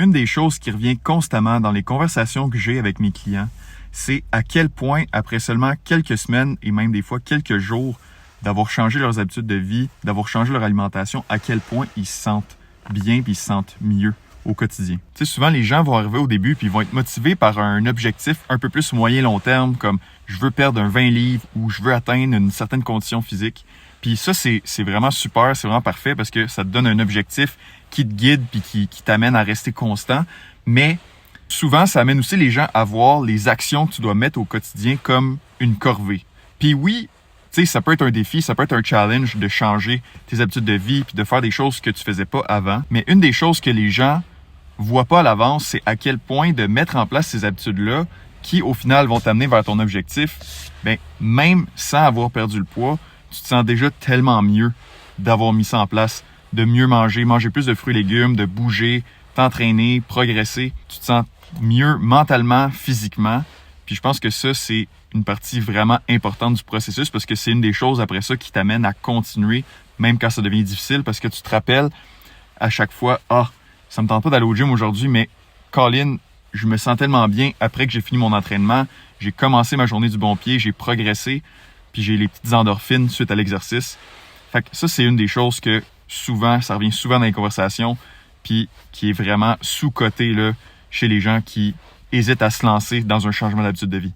Une des choses qui revient constamment dans les conversations que j'ai avec mes clients, c'est à quel point, après seulement quelques semaines et même des fois quelques jours d'avoir changé leurs habitudes de vie, d'avoir changé leur alimentation, à quel point ils se sentent bien puis ils se sentent mieux au quotidien. Tu sais, souvent, les gens vont arriver au début puis ils vont être motivés par un objectif un peu plus moyen-long terme, comme je veux perdre un 20 livres ou je veux atteindre une certaine condition physique. Puis ça, c'est vraiment super, c'est vraiment parfait parce que ça te donne un objectif qui te guide puis qui t'amène à rester constant. Mais souvent, ça amène aussi les gens à voir les actions que tu dois mettre au quotidien comme une corvée. Puis oui, tu sais, ça peut être un défi, ça peut être un challenge de changer tes habitudes de vie puis de faire des choses que tu faisais pas avant. Mais une des choses que les gens voient pas à l'avance, c'est à quel point de mettre en place ces habitudes-là qui, au final, vont t'amener vers ton objectif, ben, même sans avoir perdu le poids, tu te sens déjà tellement mieux d'avoir mis ça en place, de mieux manger, manger plus de fruits et légumes, de bouger, t'entraîner, progresser. Tu te sens mieux mentalement, physiquement. Puis je pense que ça, c'est une partie vraiment importante du processus parce que c'est une des choses après ça qui t'amène à continuer, même quand ça devient difficile, parce que tu te rappelles à chaque fois, ça me tente pas d'aller au gym aujourd'hui, mais Colin, je me sens tellement bien après que j'ai fini mon entraînement, j'ai commencé ma journée du bon pied, j'ai progressé, puis j'ai les petites endorphines suite à l'exercice. Fait que ça, c'est une des choses que souvent, ça revient souvent dans les conversations, puis qui est vraiment sous-coté là, chez les gens qui hésitent à se lancer dans un changement d'habitude de vie.